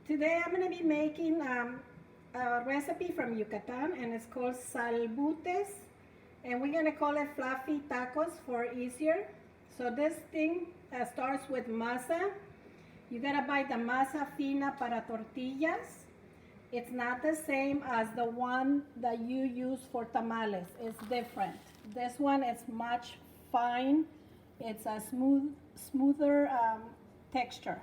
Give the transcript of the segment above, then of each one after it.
Today I'm going to be making a recipe from Yucatan, and it's called salbutes, and we're going to call it fluffy tacos for easier. So this thing starts with masa. You got to buy the masa fina para tortillas. It's not the same as the one that you use for tamales. It's different. This one is much fine. It's a smoother texture.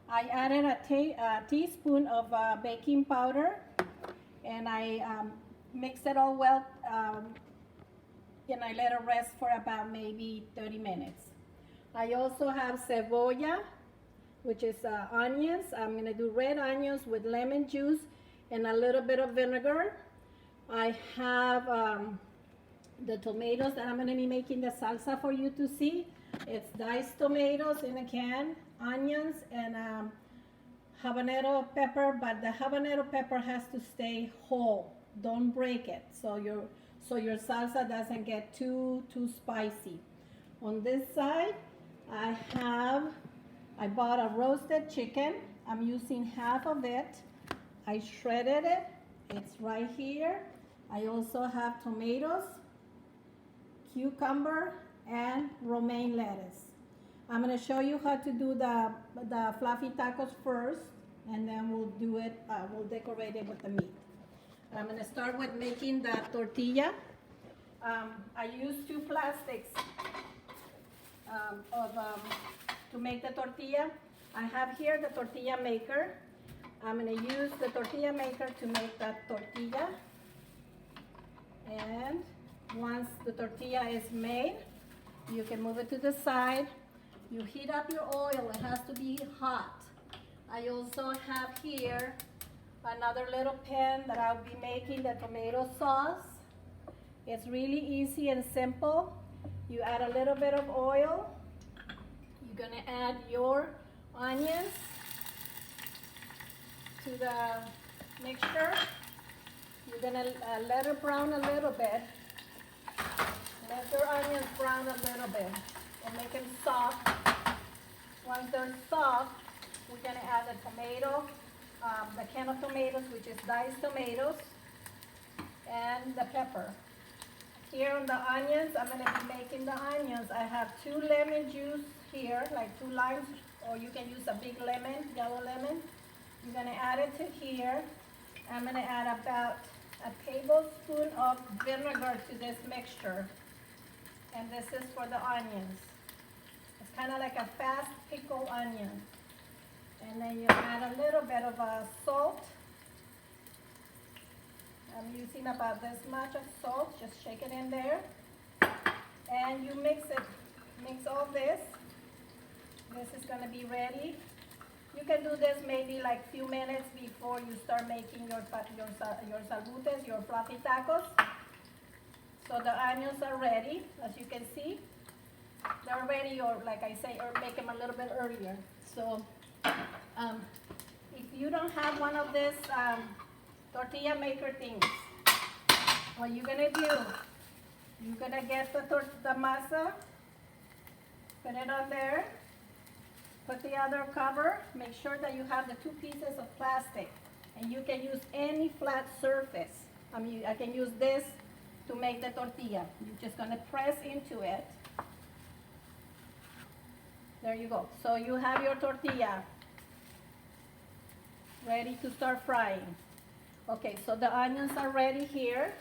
I added a teaspoon of baking powder, and I mixed it all well, and I let it rest for about maybe 30 minutes. I also have cebolla, which is onions. I'm going to do red onions with lemon juice and a little bit of vinegar. I have the tomatoes that I'm going to be making the salsa for you to see. It's diced tomatoes in a can, onions, and habanero pepper, but the habanero pepper has to stay whole. Don't break it, so your salsa doesn't get too spicy. On this side, I bought a roasted chicken. I'm using half of it. I shredded it. It's right here. I also have tomatoes, cucumber, and romaine lettuce. I'm going to show you how to do the fluffy tacos first, and then we'll do it, we'll decorate it with the meat. I'm going to start with making the tortilla. I used 2 plastics to make the tortilla. I have here the tortilla maker. I'm going to use the tortilla maker to make that tortilla. And once the tortilla is made, you can move it to the side. You heat up your oil. It has to be hot. I also have here another little pan that I'll be making the tomato sauce. It's really easy and simple. You add a little bit of oil. You're going to add your onions to the mixture. You're going to let it brown a little bit. Let your onions brown a little bit and make them soft. Once they're soft, we're going to add the tomato, the can of tomatoes, which is diced tomatoes, and the pepper. Here on the onions, I'm going to be making the onions. I have 2 lemon juice here, like 2 limes, or you can use a big lemon, yellow lemon. You're going to add it to here. I'm going to add about a tablespoon of vinegar to this mixture. And this is for the onions. It's kind of like a fast pickled onion. And then you add a little bit of salt. I'm using about this much of salt. Just shake it in there. And you mix all this. This is going to be ready. You can do this maybe like few minutes before you start making your salbutes, your fluffy tacos. So the onions are ready, as you can see. They're ready, or like I say, or make them a little bit earlier. So if you don't have one of these tortilla maker things, what you're gonna do, you're gonna get the masa, put it on there, put the other cover, make sure that you have the 2 pieces of plastic, and you can use any flat surface. I can use this to make the tortilla. You're just gonna press into it. There you go. So you have your tortilla ready to start frying. Okay, so the onions are ready here.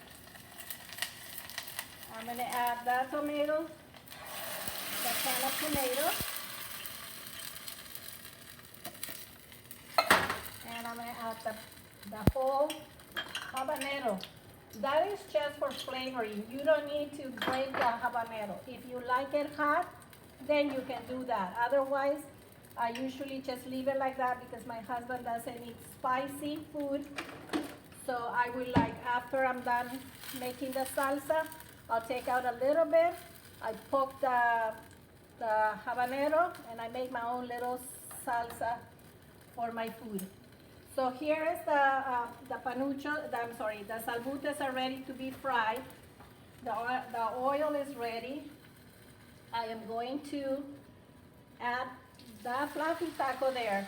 I'm gonna add the tomatoes, the can of tomatoes. And I'm gonna add the whole habanero. That is just for flavoring. You don't need to break the habanero. If you like it hot, then you can do that. Otherwise, I usually just leave it like that because my husband doesn't eat spicy food. So I will, like, after I'm done making the salsa, I'll take out a little bit. I poke the habanero, and I make my own little salsa for my food. So here is the salbutes are ready to be fried. The oil is ready. I am going to add the fluffy taco there.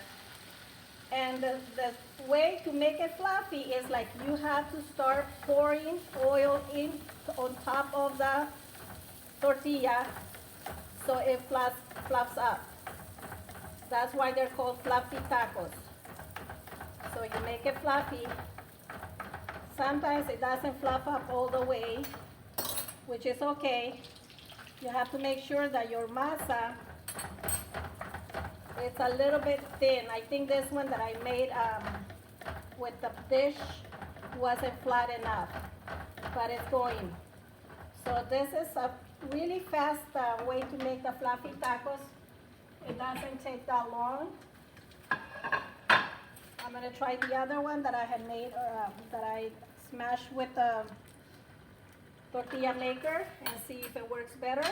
And the way to make it fluffy is like you have to start pouring oil in on top of the tortilla so it fluffs up. That's why they're called fluffy tacos. So you make it fluffy. Sometimes it doesn't fluff up all the way, which is okay. You have to make sure that your masa is a little bit thin. I think this one that I made with the dish wasn't flat enough, but it's going. So this is a really fast way to make the fluffy tacos. It doesn't take that long. I'm gonna try the other one that I had made, that I smashed with the tortilla maker and see if it works better.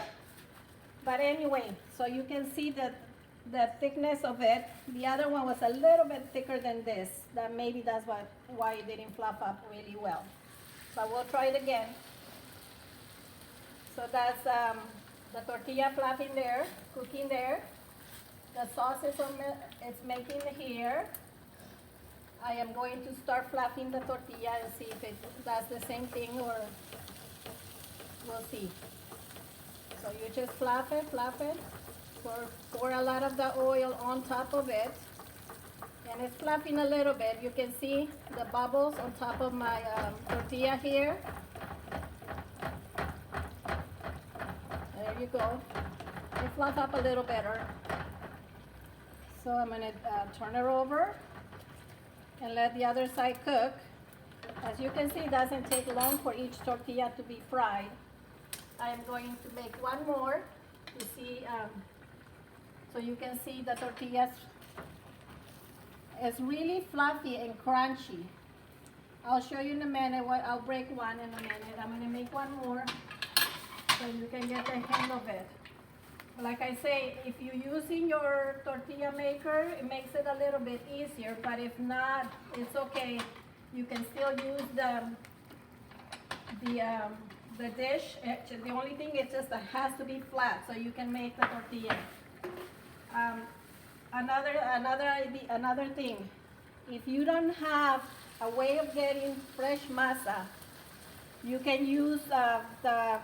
But anyway, so you can see that the thickness of it. The other one was a little bit thicker than this. That maybe that's why it didn't fluff up really well. But we'll try it again. So that's the tortilla fluffing there, cooking there. The sauce is it's making here. I am going to start fluffing the tortilla and see if it does the same thing, or we'll see. So you just fluff it, pour a lot of the oil on top of it, and it's fluffing a little bit. You can see the bubbles on top of my tortilla here. There you go. It fluff up a little better. So I'm gonna turn it over and let the other side cook. As you can see, it doesn't take long for each tortilla to be fried. I am going to make one more to see, so you can see the tortillas is really fluffy and crunchy. I'll show you in a minute. I'll break one in a minute. I'm gonna make one more so you can get the hang of it. Like I say, if you're using your tortilla maker, it makes it a little bit easier, but if not, it's okay. You can still use the dish. The only thing is just it has to be flat so you can make the tortilla. Another thing, if you don't have a way of getting fresh masa, you can use the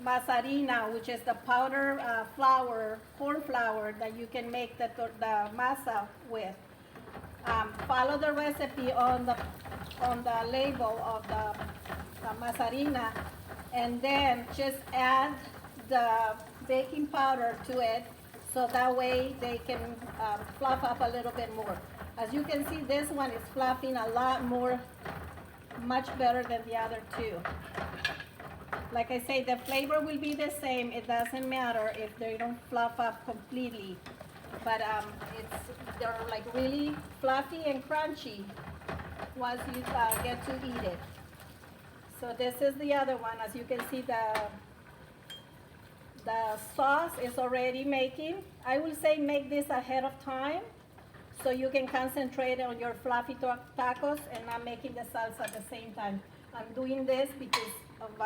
masarina, which is the powder flour, corn flour that you can make the masa with. Follow the recipe on the label of the masarina, and then just add the baking powder to it, so that way they can fluff up a little bit more. As you can see, this one is fluffing a lot more, much better than the other two. Like I say, the flavor will be the same. It doesn't matter if they don't fluff up completely. But they're like really fluffy and crunchy once you get to eat it. So this is the other one. As you can see, the sauce is already making. I will say make this ahead of time so you can concentrate on your fluffy tacos and not making the salsa at the same time. I'm doing this because of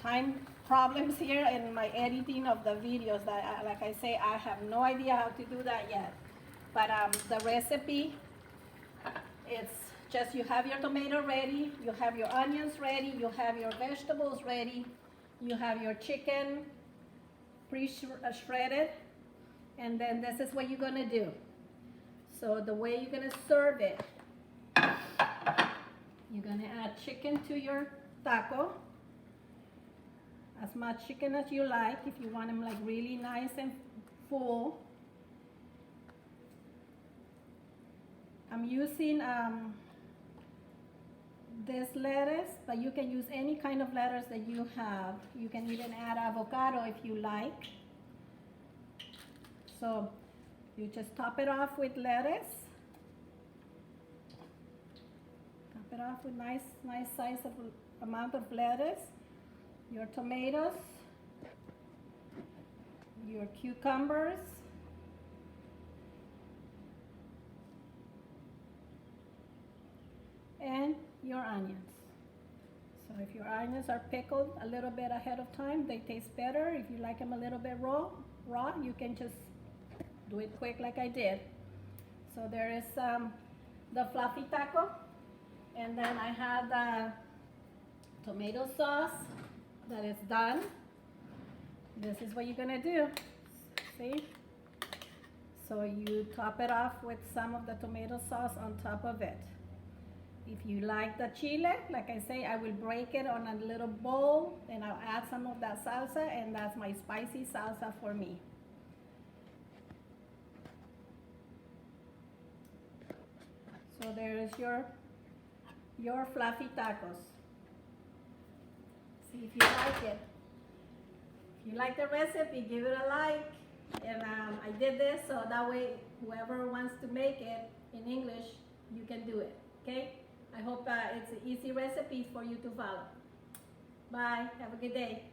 time problems here in my editing of the videos. That, like I say, I have no idea how to do that yet. But the recipe, it's just you have your tomato ready, you have your onions ready, you have your vegetables ready, you have your chicken pre-shredded, and then this is what you're gonna do. So the way you're gonna serve it, you're gonna add chicken to your taco. As much chicken as you like, if you want them like really nice and full. I'm using this lettuce, but you can use any kind of lettuce that you have. You can even add avocado if you like. So you just top it off with lettuce. Top it off with nice size of amount of lettuce. Your tomatoes, your cucumbers, and your onions. So if your onions are pickled a little bit ahead of time, they taste better. If you like them a little bit raw, you can just do it quick like I did. So there is the fluffy taco, and then I have the tomato sauce that is done. This is what you're gonna do. See? So you top it off with some of the tomato sauce on top of it. If you like the chile, like I say, I will break it on a little bowl and I'll add some of that salsa, and that's my spicy salsa for me. So there is your fluffy tacos. See if you like it. If you like the recipe, give it a like. And I did this so that way whoever wants to make it in English, you can do it, okay? I hope it's an easy recipe for you to follow. Bye, have a good day.